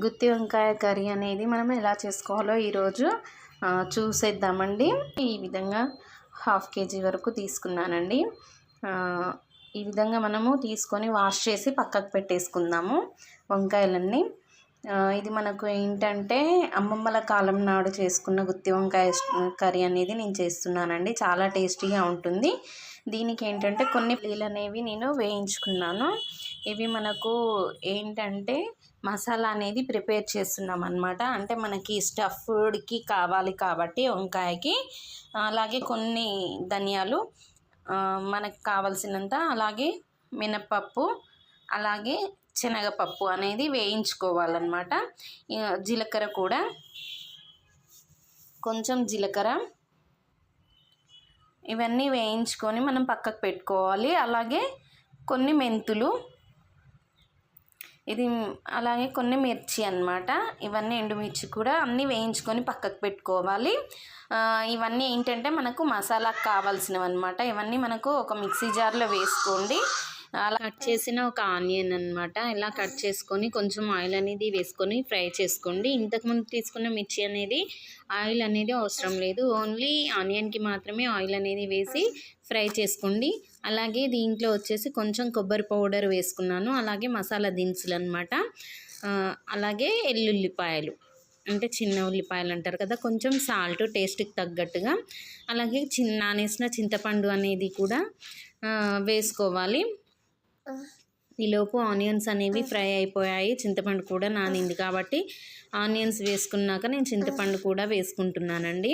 గుత్తి వంకాయ కర్రీ అనేది మనం ఎలా చేసుకోవాలో ఈరోజు చూసేద్దామండి. ఈ విధంగా 1/2 కేజీ వరకు తీసుకున్నానండి. ఈ విధంగా మనము తీసుకొని వాష్ చేసి పక్కకు పెట్టేసుకుందాము వంకాయలన్నీ. ఇది మనకు ఏంటంటే అమ్మమ్మల కాలం నాడు చేసుకున్న గుత్తి వంకాయ కర్రీ అనేది నేను చేస్తున్నానండి. చాలా టేస్టీగా ఉంటుంది. దీనికి ఏంటంటే కొన్ని పల్లీలు అనేవి నేను వేయించుకున్నాను. ఇవి మనకు ఏంటంటే మసాలా అనేది ప్రిపేర్ చేస్తున్నాం అన్నమాట. అంటే మనకి స్టఫ్డ్కి కావాలి కాబట్టి వంకాయకి. అలాగే కొన్ని ధనియాలు మనకు కావలసినంత, అలాగే మినప్పప్పు, అలాగే శనగపప్పు అనేది వేయించుకోవాలన్నమాట. జీలకర్ర కూడా, కొంచెం జీలకర్ర, ఇవన్నీ వేయించుకొని మనం పక్కకు పెట్టుకోవాలి. అలాగే కొన్ని మెంతులు, ఇది అలాగే కొన్ని మిర్చి అన్నమాట. ఇవన్నీ ఎండుమిర్చి కూడా అన్నీ వేయించుకొని పక్కకు పెట్టుకోవాలి. ఇవన్నీ ఏంటంటే మనకు మసాలాకు కావాల్సినవి అన్నమాట. ఇవన్నీ మనకు ఒక మిక్సీ జార్లో వేసుకోండి. అలా కట్ చేసిన ఒక ఆనియన్ అన్నమాట. ఇలా కట్ చేసుకొని కొంచెం ఆయిల్ అనేది వేసుకొని ఫ్రై చేసుకోండి. ఇంతకుముందు తీసుకున్న మిర్చి అనేది ఆయిల్ అనేది అవసరం లేదు, ఓన్లీ ఆనియన్కి మాత్రమే ఆయిల్ అనేది వేసి ఫ్రై చేసుకోండి. అలాగే దీంట్లో వచ్చేసి కొంచెం కొబ్బరి పౌడర్ వేసుకున్నాను, అలాగే మసాలా దినుసులు అన్నమాట. అలాగే ఎల్లుల్లిపాయలు, అంటే చిన్న ఉల్లిపాయలు అంటారు కదా, కొంచెం సాల్ట్ టేస్ట్కి తగ్గట్టుగా, అలాగే నానేసిన చింతపండు అనేది కూడా వేసుకోవాలి. ఈలోపు ఆనియన్స్ అనేవి ఫ్రై అయిపోయాయి, చింతపండు కూడా నానింది కాబట్టి ఆనియన్స్ వేసుకున్నాక నేను చింతపండు కూడా వేసుకుంటున్నానండి.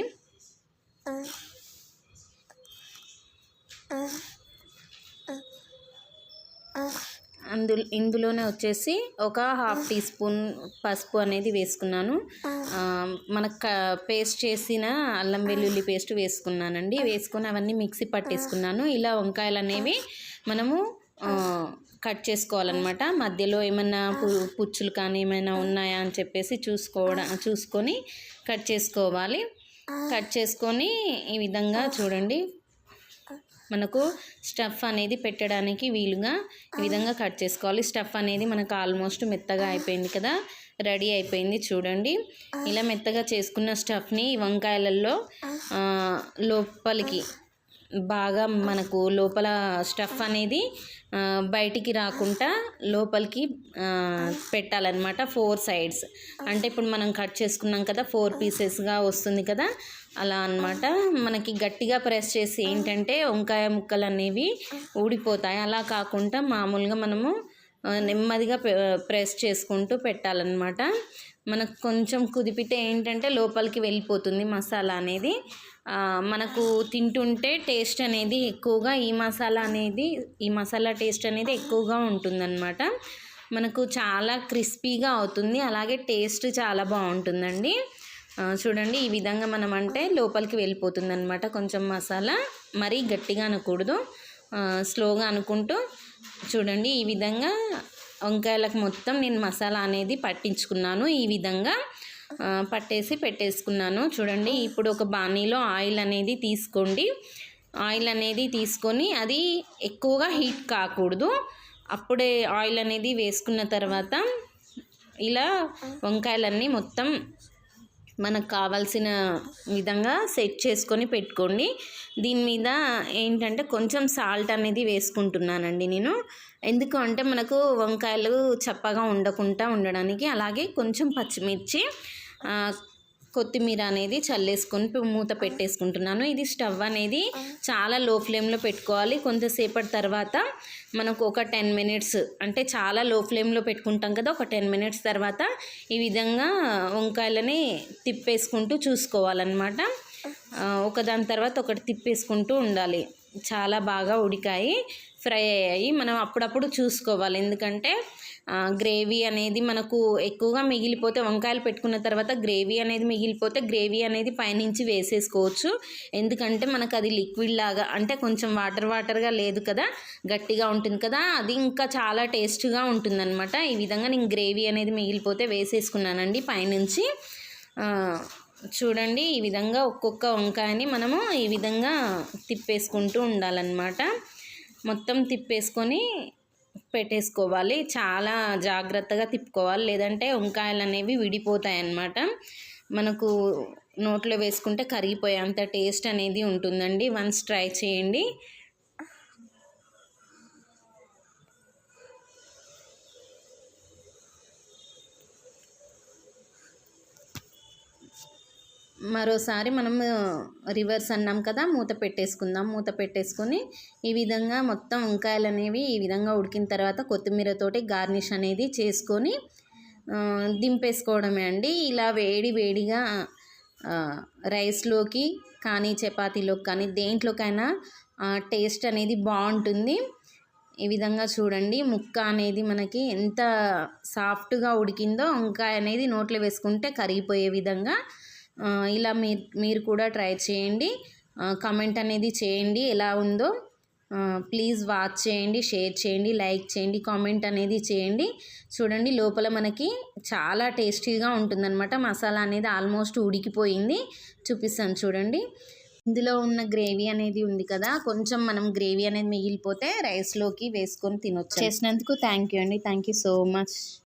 ఇందులోనే వచ్చేసి ఒక 1/2 టీ స్పూన్ పసుపు అనేది వేసుకున్నాను. మనకు పేస్ట్ చేసిన అల్లం వెల్లుల్లి పేస్ట్ వేసుకున్నానండి. వేసుకొని అవన్నీ మిక్సీ పట్టేసుకున్నాను. ఇలా వంకాయలు అనేవి మనము కట్ చేసుకోవాలన్నమాట. మధ్యలో ఏమైనా పుచ్చులు కానీ ఏమైనా ఉన్నాయా అని చెప్పేసి చూసుకొని కట్ చేసుకోవాలి. కట్ చేసుకొని ఈ విధంగా చూడండి, మనకు స్టఫ్ అనేది పెట్టడానికి వీలుగా ఈ విధంగా కట్ చేసుకోవాలి. స్టఫ్ అనేది మనకు ఆల్మోస్ట్ మెత్తగా అయిపోయింది కదా, రెడీ అయిపోయింది చూడండి. ఇలా మెత్తగా చేసుకున్న స్టఫ్ని వంకాయలలో లోపలికి బాగా మనకు లోపల స్టఫ్ అనేది బయటికి రాకుండా లోపలికి పెట్టాలన్నమాట. 4 సైడ్స్, అంటే ఇప్పుడు మనం కట్ చేసుకున్నాం కదా 4 పీసెస్గా వస్తుంది కదా, అలా అన్నమాట. మనకి గట్టిగా ప్రెస్ చేసి ఏంటంటే వంకాయ ముక్కలు అనేవి ఊడిపోతాయి. అలా కాకుండా మామూలుగా మనము నెమ్మదిగా ప్రెస్ చేసుకుంటూ పెట్టాలన్నమాట. మనకు కొంచెం కుదిపితే ఏంటంటే లోపలికి వెళ్ళిపోతుంది మసాలా అనేది. మనకు తింటుంటే టేస్ట్ అనేది ఎక్కువగా ఈ మసాలా టేస్ట్ అనేది ఎక్కువగా ఉంటుందన్నమాట. మనకు చాలా క్రిస్పీగా అవుతుంది, అలాగే టేస్ట్ చాలా బాగుంటుందండి. చూడండి, ఈ విధంగా మనం అంటే లోపలికి వెళ్ళిపోతుంది అనమాట. కొంచెం మసాలా మరీ గట్టిగా అనకూడదు, స్లోగా అనుకుంటూ చూడండి. ఈ విధంగా వంకాయలకు మొత్తం నేను మసాలా అనేది పట్టించుకున్నాను. ఈ విధంగా పెట్టేసుకున్నాను చూడండి. ఇప్పుడు ఒక బాణీలో ఆయిల్ అనేది తీసుకోండి. ఆయిల్ అనేది తీసుకొని అది ఎక్కువగా హీట్ కాకూడదు. అప్పుడే ఆయిల్ అనేది వేసుకున్న తర్వాత ఇలా వంకాయలన్నీ మొత్తం మనకు కావాల్సిన విధంగా సెట్ చేసుకొని పెట్టుకోండి. దీని మీద ఏంటంటే కొంచెం సాల్ట్ అనేది వేసుకుంటున్నానండి నేను. ఎందుకు అంటే మనకు వంకాయలు చప్పగా ఉండడానికి. అలాగే కొంచెం పచ్చిమిర్చి, కొత్తిమీర అనేది చల్లేసుకొని మూత పెట్టేసుకుంటున్నాను. ఇది స్టవ్ అనేది చాలా లో ఫ్లేమ్లో పెట్టుకోవాలి. కొంతసేపటి తర్వాత మనకు ఒక 10 మినిట్స్, అంటే చాలా లో ఫ్లేమ్లో పెట్టుకుంటాం కదా, ఒక 10 మినిట్స్ తర్వాత ఈ విధంగా వంకాయలని తిప్పేసుకుంటూ చూసుకోవాలన్నమాట. ఒకదాని తర్వాత ఒకటి తిప్పేసుకుంటూ ఉండాలి. చాలా బాగా ఉడికాయి, ఫ్రై అయ్యాయి. మనం అప్పుడప్పుడు చూసుకోవాలి, ఎందుకంటే గ్రేవీ అనేది మనకు ఎక్కువగా మిగిలిపోతే, వంకాయలు పెట్టుకున్న తర్వాత గ్రేవీ అనేది మిగిలిపోతే గ్రేవీ అనేది పైనుంచి వేసేసుకోవచ్చు. ఎందుకంటే మనకు అది లిక్విడ్ లాగా, అంటే కొంచెం వాటర్గా లేదు కదా, గట్టిగా ఉంటుంది కదా, అది ఇంకా చాలా టేస్ట్గా ఉంటుందన్నమాట. ఈ విధంగా నేను గ్రేవీ అనేది మిగిలిపోతే వేసేసుకున్నానండి పైనుంచి. చూడండి, ఈ విధంగా ఒక్కొక్క వంకాయని మనము ఈ విధంగా తిప్పేసుకుంటూ ఉండాలన్నమాట. మొత్తం తిప్పేసుకొని పెట్టేసుకోవాలి. చాలా జాగ్రత్తగా తిప్పుకోవాలి, లేదంటే వంకాయలు అనేవి విడిపోతాయి అన్నమాట. మనకు నోట్లో వేసుకుంటే కరిగిపోయేంత టేస్ట్ అనేది ఉంటుందండి. వన్స్ ట్రై చేయండి. మరోసారి మనం రివర్స్ అన్నాం కదా, మూత పెట్టేసుకుందాం. మూత పెట్టేసుకొని ఈ విధంగా మొత్తం వంకాయలు అనేవి ఈ విధంగా ఉడికిన తర్వాత కొత్తిమీరతోటి గార్నిష్ అనేది చేసుకొని దింపేసుకోవడమే అండి. ఇలా వేడిగా రైస్లోకి కానీ చపాతీలోకి కానీ దేంట్లోకైనా టేస్ట్ అనేది బాగుంటుంది. ఈ విధంగా చూడండి, ముక్క అనేది మనకి ఎంత సాఫ్ట్గా ఉడికిందో, వంకాయ అనేది నోట్లో వేసుకుంటే కరిగిపోయే విధంగా. ఇలా మీరు కూడా ట్రై చేయండి. కామెంట్ అనేది చేయండి ఎలా ఉందో. ప్లీజ్ వాచ్ చేయండి, షేర్ చేయండి, లైక్ చేయండి, కామెంట్ అనేది చేయండి. చూడండి, లోపల మనకి చాలా టేస్టీగా ఉంటుందన్నమాట. మసాలా అనేది ఆల్మోస్ట్ ఉడికిపోయింది. చూపిస్తాను చూడండి. ఇందులో ఉన్న గ్రేవీ అనేది ఉంది కదా, కొంచెం మనం గ్రేవీ అనేది మిగిలిపోతే రైస్లోకి వేసుకొని తినొచ్చు. చేసినందుకు థ్యాంక్ యూ అండి. Thank you so much.